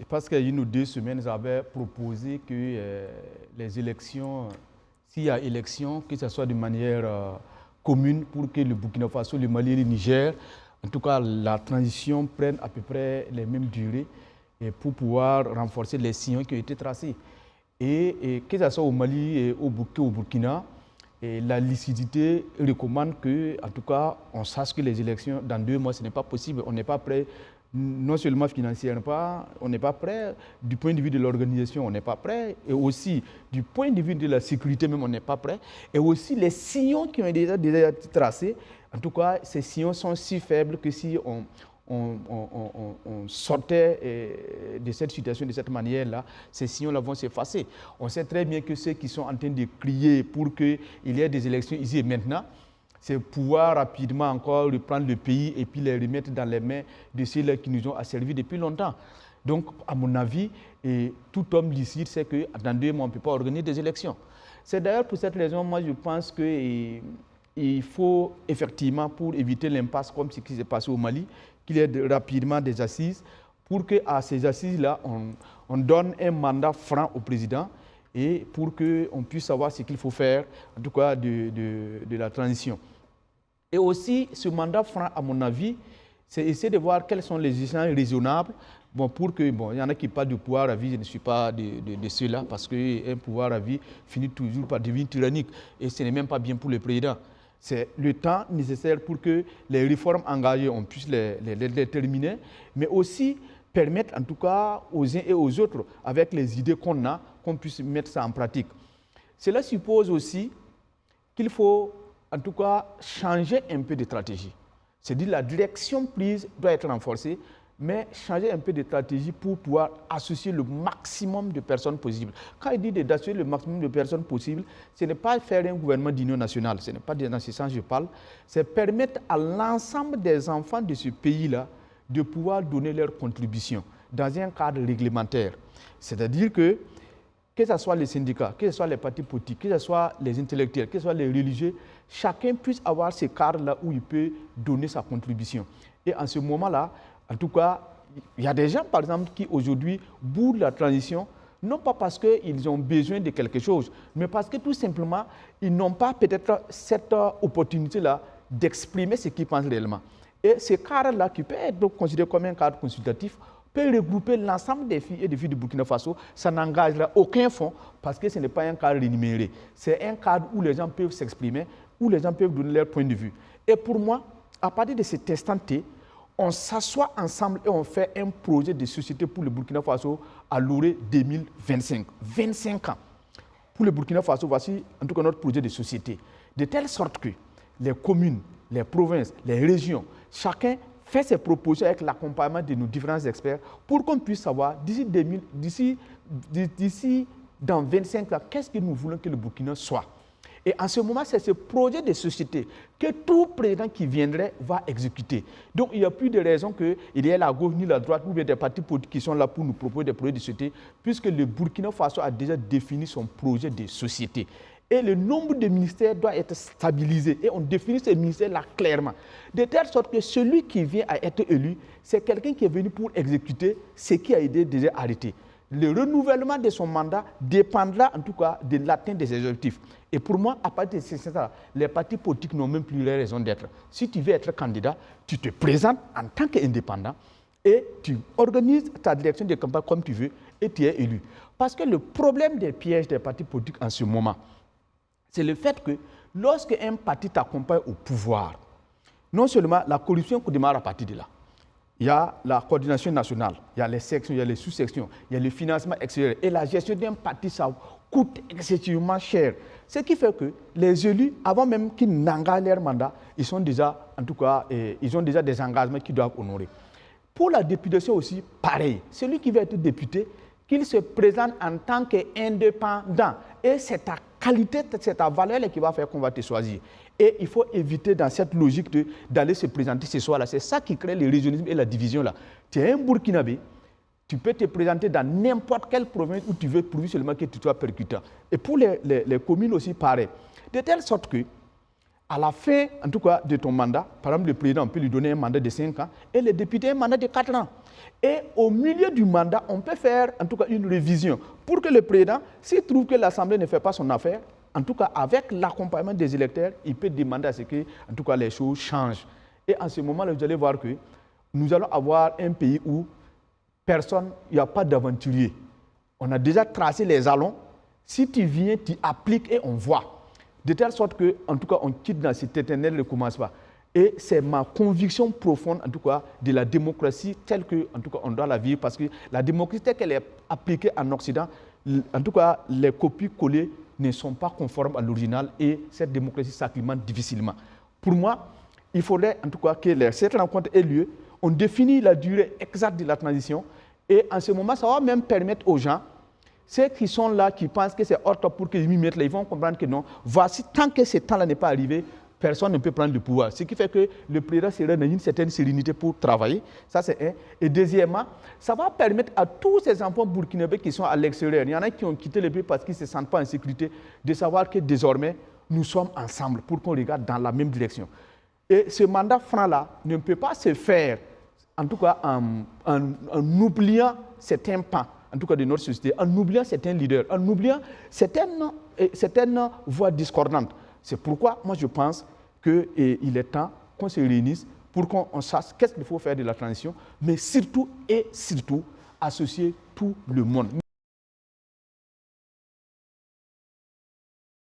Parce qu'il y a 1 ou 2 semaines, j'avais proposé que les élections, s'il y a élection, que ce soit de manière commune pour que le Burkina Faso, le Mali et le Niger, en tout cas la transition prenne à peu près les mêmes durées et pour pouvoir renforcer les sillons qui ont été tracés. Et que ce soit au Mali et au Burkina, la lucidité recommande que, en tout cas, on sache que les élections dans 2 mois, ce n'est pas possible. On n'est pas prêt, non seulement financièrement, on n'est pas prêt, du point de vue de l'organisation, on n'est pas prêt, et aussi du point de vue de la sécurité même, on n'est pas prêt, et aussi les sillons qui ont déjà été tracés, en tout cas, ces sillons sont si faibles que si on sortait de cette situation de cette manière-là, ces sillons-là vont s'effacer. On sait très bien que ceux qui sont en train de crier pour qu'il y ait des élections ici et maintenant, c'est pouvoir rapidement encore reprendre le pays et puis les remettre dans les mains de ceux qui nous ont asservis depuis longtemps. Donc, à mon avis, tout homme lucide sait que dans 2 mois, on ne peut pas organiser des élections. C'est d'ailleurs pour cette raison, moi, je pense qu'il faut effectivement, pour éviter l'impasse comme ce qui s'est passé au Mali, qu'il y ait rapidement des assises pour qu'à ces assises-là, on donne un mandat franc au président et pour qu'on puisse savoir ce qu'il faut faire, en tout cas de la transition. Et aussi, ce mandat franc, à mon avis, c'est essayer de voir quels sont les échanges raisonnables. Pour que, il y en a qui parlent du pouvoir à vie, je ne suis pas de ceux-là, parce qu'un pouvoir à vie finit toujours par devenir tyrannique. Et ce n'est même pas bien pour le président. C'est le temps nécessaire pour que les réformes engagées, on puisse les terminer, mais aussi permettre en tout cas aux uns et aux autres, avec les idées qu'on a, qu'on puisse mettre ça en pratique. Cela suppose aussi qu'il faut en tout cas changer un peu de stratégie. C'est-à-dire la direction prise doit être renforcée, mais changer un peu de stratégie pour pouvoir associer le maximum de personnes possibles. Quand il dit d'associer le maximum de personnes possibles, ce n'est pas faire un gouvernement d'union nationale, ce n'est pas dans ce sens que je parle, c'est permettre à l'ensemble des enfants de ce pays-là de pouvoir donner leur contribution dans un cadre réglementaire. C'est-à-dire que ce soit les syndicats, que ce soit les partis politiques, que ce soit les intellectuels, que ce soit les religieux, chacun puisse avoir ce cadre-là où il peut donner sa contribution. Et en ce moment-là, en tout cas, il y a des gens, par exemple, qui aujourd'hui boudent la transition, non pas parce qu'ils ont besoin de quelque chose, mais parce que tout simplement, ils n'ont pas peut-être cette opportunité-là d'exprimer ce qu'ils pensent réellement. Et ce cadre-là, qui peut être considéré comme un cadre consultatif, peut regrouper l'ensemble des filles et des filles du Burkina Faso. Ça n'engagera aucun fonds parce que ce n'est pas un cadre rémunéré. C'est un cadre où les gens peuvent s'exprimer, où les gens peuvent donner leur point de vue. Et pour moi, à partir de cet instant T, on s'assoit ensemble et on fait un projet de société pour le Burkina Faso à l'horizon 2025. 25 ans. Pour le Burkina Faso, voici en tout cas notre projet de société. De telle sorte que les communes, les provinces, les régions, chacun fait ses propositions avec l'accompagnement de nos différents experts pour qu'on puisse savoir d'ici dans 25 ans, qu'est-ce que nous voulons que le Burkina soit. Et en ce moment, c'est ce projet de société que tout président qui viendrait va exécuter. Donc, il n'y a plus de raison qu'il y ait la gauche ni la droite ou bien des partis politiques qui sont là pour nous proposer des projets de société, puisque le Burkina Faso a déjà défini son projet de société. Et le nombre de ministères doit être stabilisé. Et on définit ces ministères-là clairement. De telle sorte que celui qui vient à être élu, c'est quelqu'un qui est venu pour exécuter ce qui a été déjà arrêté. Le renouvellement de son mandat dépendra en tout cas de l'atteinte de ses objectifs. Et pour moi, à partir de ça, les partis politiques n'ont même plus les raisons d'être. Si tu veux être candidat, tu te présentes en tant qu'indépendant et tu organises ta direction de campagne comme tu veux et tu es élu. Parce que le problème des pièges des partis politiques en ce moment, c'est le fait que lorsque un parti t'accompagne au pouvoir, non seulement la corruption démarre à partir de là, il y a la coordination nationale, il y a les sections, il y a les sous-sections, il y a le financement extérieur. Et la gestion d'un parti, ça coûte excessivement cher. Ce qui fait que les élus, avant même qu'ils n'engagent leur mandat, ils ont déjà des engagements qu'ils doivent honorer. Pour la députation aussi, pareil. Celui qui veut être député, qu'il se présente en tant qu'indépendant. Et c'est ta qualité, c'est ta valeur qui va faire qu'on va te choisir. Et il faut éviter dans cette logique d'aller se présenter ce soir-là. C'est ça qui crée le régionalisme et la division là. Tu es un Burkinabé, tu peux te présenter dans n'importe quelle province où tu veux, pourvu seulement que tu sois percutant. Et pour les communes aussi, pareil. De telle sorte que, À la fin, en tout cas, de ton mandat, par exemple, le président, on peut lui donner un mandat de 5 ans et le député un mandat de 4 ans. Et au milieu du mandat, on peut faire, en tout cas, une révision pour que le président, s'il trouve que l'Assemblée ne fait pas son affaire, en tout cas, avec l'accompagnement des électeurs, il peut demander à ce que, en tout cas, les choses changent. Et en ce moment-là, vous allez voir que nous allons avoir un pays où personne, il n'y a pas d'aventurier. On a déjà tracé les jalons. Si tu viens, tu appliques et on voit. De telle sorte que, en tout cas, on quitte dans cet éternel ne commence pas. Et c'est ma conviction profonde, en tout cas, de la démocratie telle que, en tout cas, on doit la vivre, parce que la démocratie telle qu'elle est appliquée en Occident, en tout cas, les copies collées ne sont pas conformes à l'original et cette démocratie s'acclimate difficilement. Pour moi, il faudrait, en tout cas, que cette rencontre ait lieu. On définit la durée exacte de la transition et en ce moment, ça va même permettre aux gens, ceux qui sont là, qui pensent que c'est hors top pour qu'ils m'y mettent là, ils vont comprendre que non. Voici, tant que ce temps-là n'est pas arrivé, personne ne peut prendre le pouvoir. Ce qui fait que le président sera dans une certaine sérénité pour travailler. Ça, c'est un. Et deuxièmement, ça va permettre à tous ces enfants burkinabés qui sont à l'extérieur, il y en a qui ont quitté le pays parce qu'ils ne se sentent pas en sécurité, de savoir que désormais, nous sommes ensemble pour qu'on regarde dans la même direction. Et ce mandat franc-là ne peut pas se faire, en tout cas en oubliant certains pans, en tout cas de notre société, en oubliant certains leaders, en oubliant certaines voix discordantes. C'est pourquoi moi je pense qu'il est temps qu'on se réunisse pour qu'on sache qu'est-ce qu'il faut faire de la transition, mais surtout et surtout associer tout le monde.